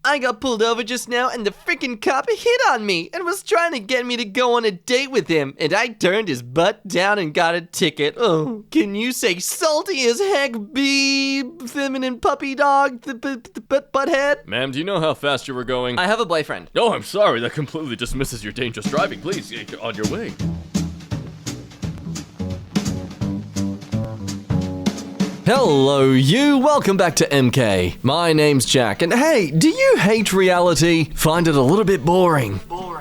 I got pulled over just now and the freaking cop hit on me and was trying to get me to go on a date with him, and I turned his butt down and got a ticket. Oh, can you say salty as heck, be feminine puppy dog, the butthead? Ma'am, do you know how fast you were going? I have a boyfriend. Oh, I'm sorry. That completely dismisses your dangerous driving. Please, get on your way. Hello you, welcome back to EmKay. My name's Jack, and hey, do you hate reality? Find it a little bit boring?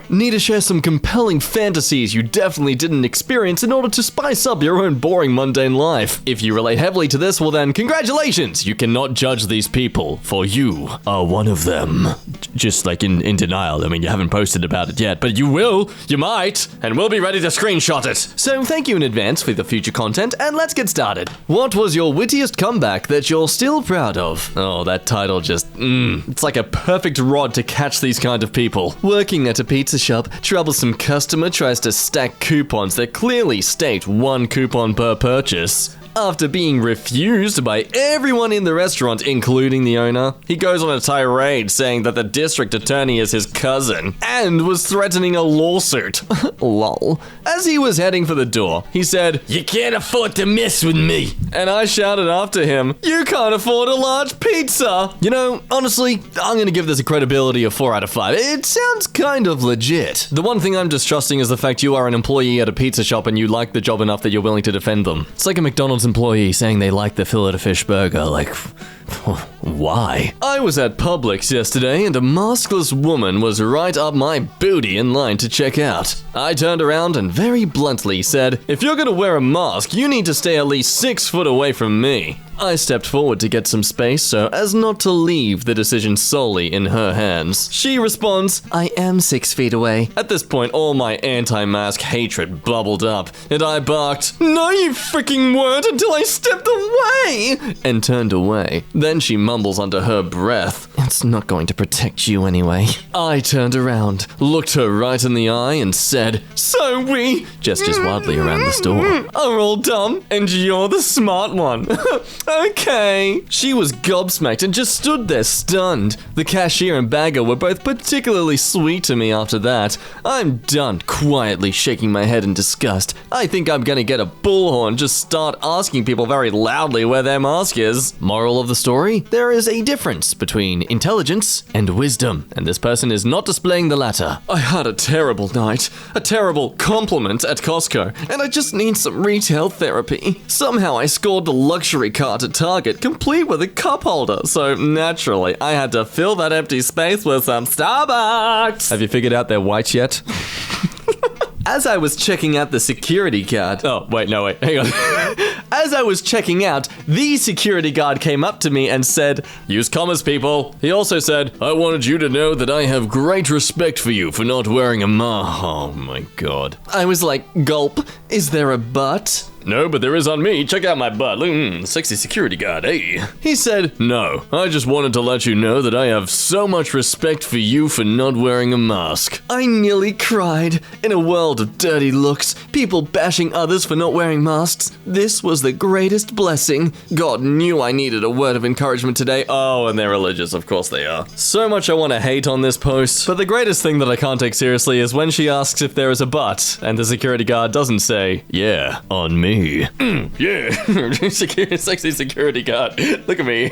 Need to share some compelling fantasies you definitely didn't experience in order to spice up your own boring mundane life? If you relate heavily to this, well then, congratulations! You cannot judge these people, for you are one of them. Just like in denial. I mean, you haven't posted about it yet, but you will, you might, and we'll be ready to screenshot it. So thank you in advance for the future content, and let's get started. What was your wittiest comeback that you're still proud of? Oh, that title just, it's like a perfect rod to catch these kind of people. Working at a pizza shop, troublesome customer tries to stack coupons that clearly state 1 coupon per purchase. After being refused by everyone in the restaurant, including the owner, he goes on a tirade saying that the district attorney is his cousin and was threatening a lawsuit. Lol. As he was heading for the door, he said, "You can't afford to mess with me." And I shouted after him, "You can't afford a large pizza." You know, honestly, I'm gonna give this a credibility of 4 out of 5. It sounds kind of legit. The one thing I'm distrusting is the fact you are an employee at a pizza shop and you like the job enough that you're willing to defend them. It's like a McDonald's employee saying they like the Filet-O-Fish burger, like, why? I was at Publix yesterday and a maskless woman was right up my booty in line to check out. I turned around and very bluntly said, "If you're gonna wear a mask, you need to stay at least 6 foot away from me." I stepped forward to get some space so as not to leave the decision solely in her hands. She responds, "I am 6 feet away." At this point, all my anti-mask hatred bubbled up, and I barked, "No you freaking weren't until I stepped away!" and turned away. Then she mumbles under her breath, "It's not going to protect you anyway." I turned around, looked her right in the eye, and said, "So we," gestures wildly around the store, "are all dumb, and you're the smart one." Okay. She was gobsmacked and just stood there stunned. The cashier and bagger were both particularly sweet to me after that. I'm done, quietly shaking my head in disgust. I think I'm gonna get a bullhorn, just start asking people very loudly where their mask is. Moral of the story? There is a difference between intelligence and wisdom, and this person is not displaying the latter. I had a terrible night, a terrible compliment at Costco, and I just need some retail therapy. Somehow I scored the luxury cart at Target, complete with a cup holder, so naturally I had to fill that empty space with some Starbucks. Have you figured out they're white yet? As I was checking out the security guard... Oh, wait, hang on. As I was checking out, the security guard came up to me and said, "Use commas, people." He also said, "I wanted you to know that I have great respect for you for not wearing a mask." Oh my god. I was like, gulp, is there a but? "No, but there is on me. Check out my butt. Sexy security guard, hey." He said, "No, I just wanted to let you know that I have so much respect for you for not wearing a mask." I nearly cried. In a world of dirty looks, people bashing others for not wearing masks, this was the greatest blessing. God knew I needed a word of encouragement today. Oh, and they're religious, of course they are. So much I want to hate on this post, but the greatest thing that I can't take seriously is when she asks if there is a but, and the security guard doesn't say, "Yeah, on me." Yeah, sexy security guard. Look at me.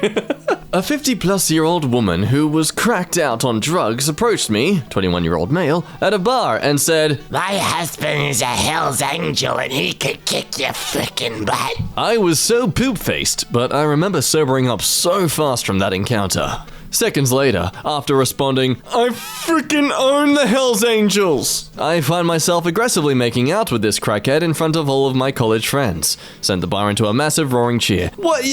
A 50-plus-year-old woman who was cracked out on drugs approached me, 21-year-old male, at a bar and said, "My husband is a Hell's Angel and he could kick your frickin' butt." I was so poop-faced, but I remember sobering up so fast from that encounter. Seconds later, after responding, "I freaking own the Hells Angels!" I find myself aggressively making out with this crackhead in front of all of my college friends. Sent the bar into a massive roaring cheer. What?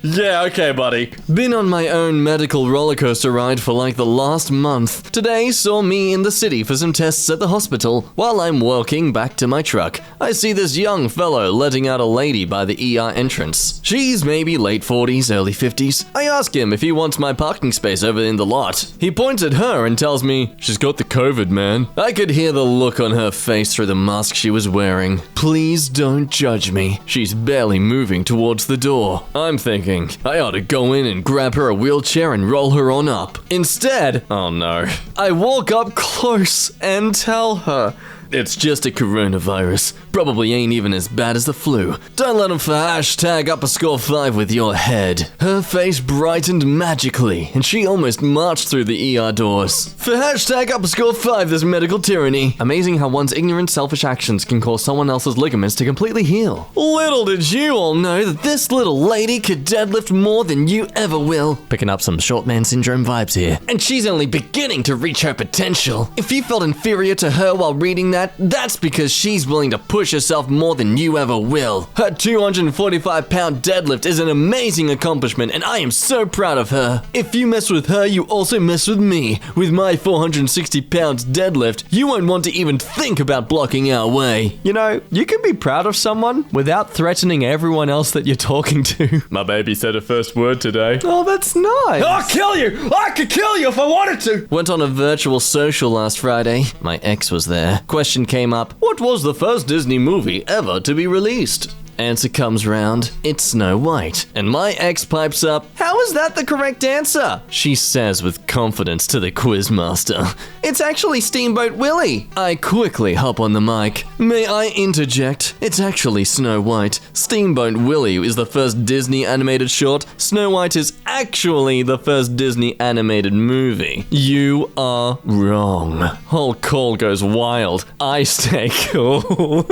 Yeah, okay, buddy. Been on my own medical roller coaster ride for like the last month. Today saw me in the city for some tests at the hospital. While I'm walking back to my truck, I see this young fellow letting out a lady by the ER entrance. She's maybe late 40s, early 50s. I ask him if he wants parks my parking space over in the lot. He points at her and tells me, she's got the COVID, man. I could hear the look on her face through the mask she was wearing. Please don't judge me. She's barely moving towards the door. I'm thinking, I ought to go in and grab her a wheelchair and roll her on up. Instead, oh no, I walk up close and tell her, it's just a coronavirus. Probably ain't even as bad as the flu. Don't let him for #UpAscore5 with your head. Her face brightened magically, and she almost marched through the ER doors. For #UpAscore5, there's medical tyranny. Amazing how one's ignorant, selfish actions can cause someone else's ligaments to completely heal. Little did you all know that this little lady could deadlift more than you ever will. Picking up some short man syndrome vibes here. And she's only beginning to reach her potential. If you felt inferior to her while reading that's because she's willing to push herself more than you ever will. Her 245-pound deadlift is an amazing accomplishment, and I am so proud of her. If you mess with her, you also mess with me. With my 460 pounds deadlift, you won't want to even think about blocking our way. You know, you can be proud of someone without threatening everyone else that you're talking to. My baby said her first word today. Oh, that's nice. I'll kill you! I could kill you if I wanted to! Went on a virtual social last Friday. My ex was there. Question came up, what was the first Disney movie ever to be released? Answer comes round, it's Snow White. And my ex pipes up, how is that the correct answer? She says with confidence to the quizmaster, it's actually Steamboat Willie. I quickly hop on the mic. May I interject? It's actually Snow White. Steamboat Willie is the first Disney animated short. Snow White is actually the first Disney animated movie. You are wrong. Whole call goes wild. I stay cool.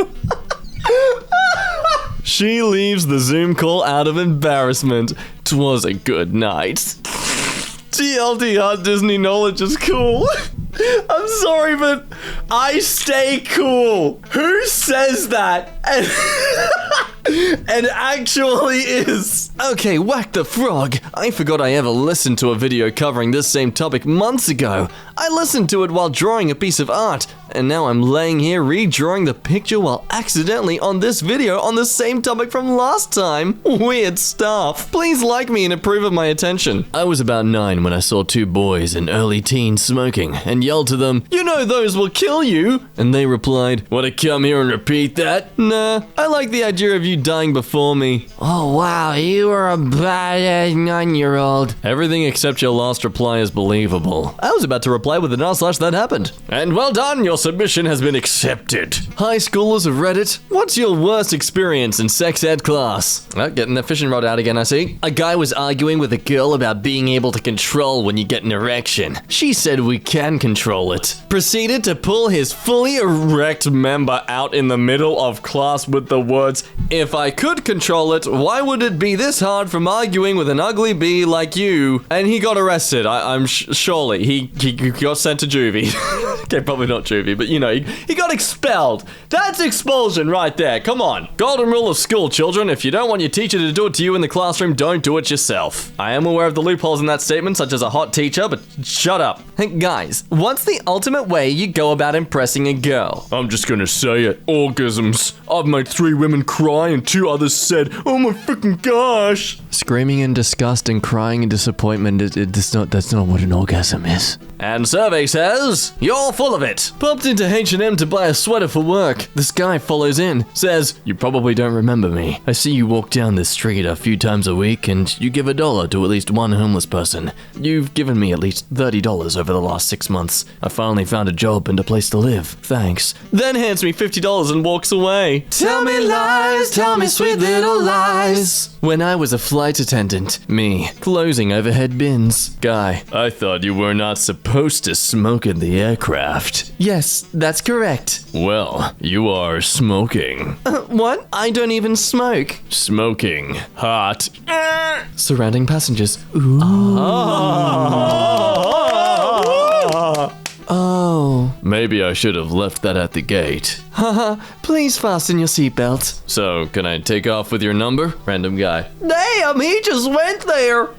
She leaves the Zoom call out of embarrassment. 'Twas a good night. TLDR, Disney knowledge is cool. I'm sorry, but I stay cool. Who says that? And actually is. Okay, whack the frog. I forgot I ever listened to a video covering this same topic months ago. I listened to it while drawing a piece of art, and now I'm laying here redrawing the picture while accidentally on this video on the same topic from last time. Weird stuff. Please like me and approve of my attention. I was about 9 when I saw 2 boys in early teens smoking and yelled to them, you know those will kill you. And they replied, wanna come here and repeat that? Nah, I like the idea of you dying before me. Oh wow, you were a badass 9-year-old. Everything except your last reply is believable. I was about to reply with an r/thathappened. And well done, your submission has been accepted. High schoolers of Reddit, what's your worst experience in sex ed class? Oh, getting the fishing rod out again, I see. A guy was arguing with a girl about being able to control when you get an erection. She said we can control it. Proceeded to pull his fully erect member out in the middle of class with the words, if I could control it, why would it be this hard from arguing with an ugly bee like you? And he got arrested. I'm surely. He got sent to juvie. Okay, probably not juvie, but you know, he got expelled. That's expulsion right there. Come on. Golden rule of school, children. If you don't want your teacher to do it to you in the classroom, don't do it yourself. I am aware of the loopholes in that statement, such as a hot teacher, but shut up. Hey, guys, what's the ultimate way you go about impressing a girl? I'm just gonna say it. Orgasms. I've made 3 women cry and 2 others said, oh my freaking gosh. Screaming in disgust and crying in disappointment, that's not what an orgasm is. And survey says, you're full of it. Popped into H&M to buy a sweater for work. This guy follows in, says, you probably don't remember me. I see you walk down this street a few times a week and you give $1 to at least one homeless person. You've given me at least $30 over the last 6 months. I finally found a job and a place to live. Thanks. Then hands me $50 and walks away. Tell me lies, tell me sweet little lies. When I was a flight attendant, me, closing overhead bins. Guy, I thought you were not supposed to smoke in the aircraft. Yes, that's correct. Well, you are smoking. What? I don't even smoke. Smoking. Hot. Surrounding passengers. Ooh. Oh. Maybe I should have left that at the gate. Haha, please fasten your seatbelt. So, can I take off with your number? Random guy. Damn, he just went there.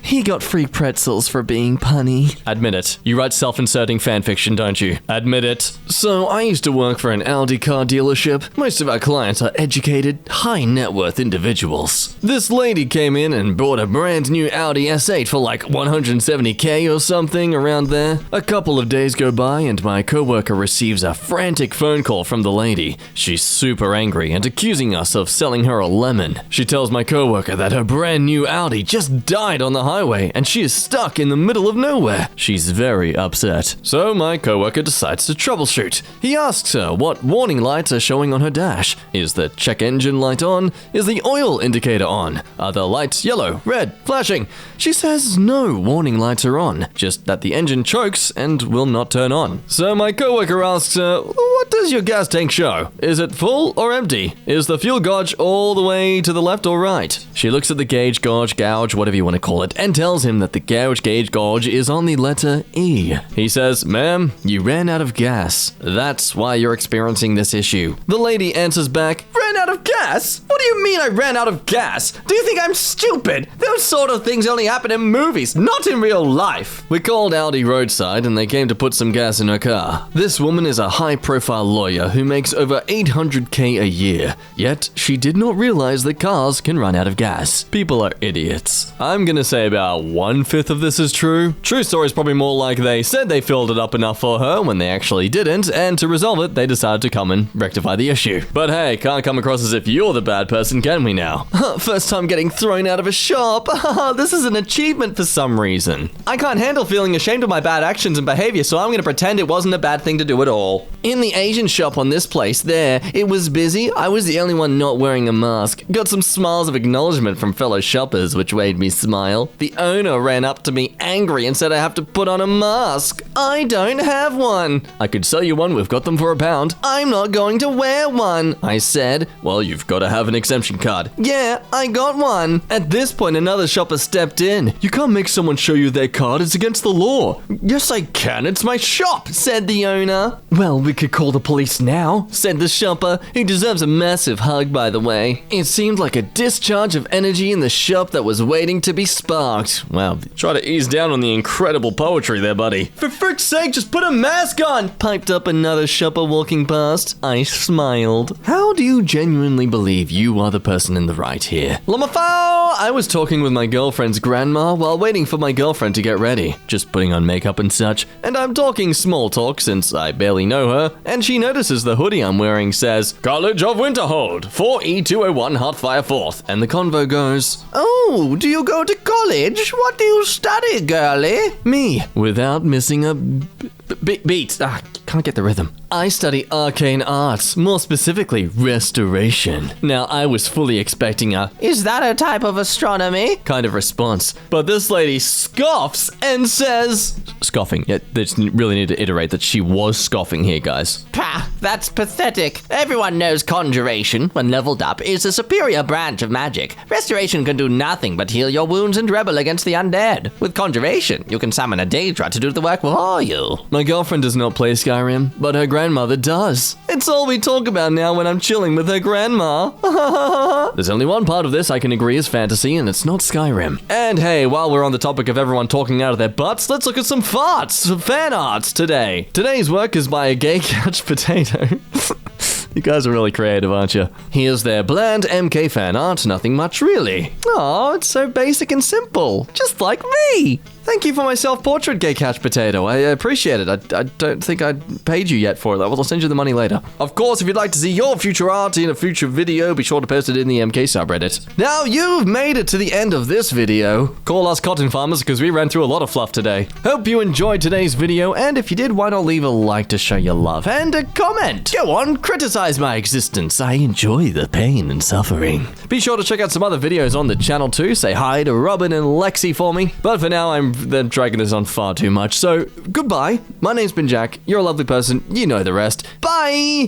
He got free pretzels for being punny. Admit it. You write self-inserting fanfiction, don't you? Admit it. So, I used to work for an Audi car dealership. Most of our clients are educated, high net worth individuals. This lady came in and bought a brand new Audi S8 for like 170k or something around there. A couple of days go by and my coworker receives a frantic phone call from the lady. She's super angry and accusing us of selling her a lemon. She tells my coworker that her brand new Audi just died on the highway and she is stuck in the middle of nowhere. She's very upset. So my coworker decides to troubleshoot. He asks her what warning lights are showing on her dash. Is the check engine light on? Is the oil indicator on? Are the lights yellow, red, flashing? She says no warning lights are on, just that the engine chokes and will not turn on. So my coworker asks her, what does your gas tank show? Is it full or empty? Is the fuel gauge all the way to the left or right? She looks at the gauge, gauge, whatever you want to call it, and tells him that the gauge, gauge is on the letter E. He says, ma'am, you ran out of gas. That's why you're experiencing this issue. The lady answers back, Ran out of gas? What do you mean I ran out of gas? Do you think I'm stupid? Those sort of things only happen in movies, not in real life. We called Audi roadside and they came to put some gas in her car. This woman is a high-profile lawyer who makes over 800k a year. Yet, she did not realize that cars can run out of gas. People are idiots. I'm gonna say about 1/5 of this is true. True story is probably more like they said they filled it up enough for her when they actually didn't, and to resolve it, they decided to come and rectify the issue. But hey, can't come across as if you're the bad person, can we now? First time getting thrown out of a shop. This is an achievement for some reason. I can't handle feeling ashamed of my bad actions and behavior, so I'm gonna pretend it wasn't a bad thing to do at all. In the Asian shop on this place there, it was busy. I was the only one not wearing a mask. Got some smiles of acknowledgement from fellow shoppers, which made me smile. The owner ran up to me angry and said I have to put on a mask. I don't have one. I could sell you one, we've got them for £1. I'm not going to wear one. I said, well, you've got to have an exemption card. Yeah, I got one. At this point, another shopper stepped in. You can't make someone show you their card, it's against the law. Yes, I can, it's my shop, said the owner. Well, we could call the police now, said the shopper. He deserves a massive hug, by the way. It seemed like a discharge of energy in the shop that was waiting to be sparked. Wow, try to ease down on the incredible poetry there, buddy. For frick's sake, just put a mask on, piped up another shopper walking past. I smiled. How do you genuinely believe you are the person in the right here? Lamafao! I was talking with my girlfriend's grandma while waiting for my girlfriend to get ready, just putting on makeup and such, and I'm talking small talk since I barely know her, and she notices the hoodie I'm wearing says, College of Winterhold, 4E201 Hotfire 4th, and the convo goes, Oh, do you go to college? What do you study, girlie? Me, without missing a beat. Can't get the rhythm. I study arcane arts, more specifically restoration. Now, I was fully expecting a Is that a type of astronomy? kind of response, but this lady scoffs and says, scoffing. Yeah, they just really need to iterate that she was scoffing here, guys. Pah, that's pathetic. Everyone knows conjuration, when leveled up, is a superior branch of magic. Restoration can do nothing but heal your wounds and rebel against the undead. With conjuration, you can summon a Daedra to do the work for you. My girlfriend does not play Skyrim, but her grandmother does. It's all we talk about now when I'm chilling with her grandma. There's only one part of this I can agree is fantasy, and it's not Skyrim. And hey, while we're on the topic of everyone talking out of their butts, let's look at some farts, some fan arts today. Today's work is by a gay couch potato. You guys are really creative, aren't you? Here's their bland EmKay fan art, nothing much really. Oh, it's so basic and simple, just like me. Thank you for my self-portrait, gay couch potato. I appreciate it. I don't think I paid you yet for it. I'll send you the money later. Of course, if you'd like to see your future art in a future video, be sure to post it in the EmKay subreddit. Now, you've made it to the end of this video. Call us cotton farmers because we ran through a lot of fluff today. Hope you enjoyed today's video, and if you did, why not leave a like to show your love and a comment? Go on, criticize my existence. I enjoy the pain and suffering. Be sure to check out some other videos on the channel too. Say hi to Robin and Lexi for me. But for now, they're dragging this on far too much. So, goodbye. My name's been Jack. You're a lovely person. You know the rest. Bye!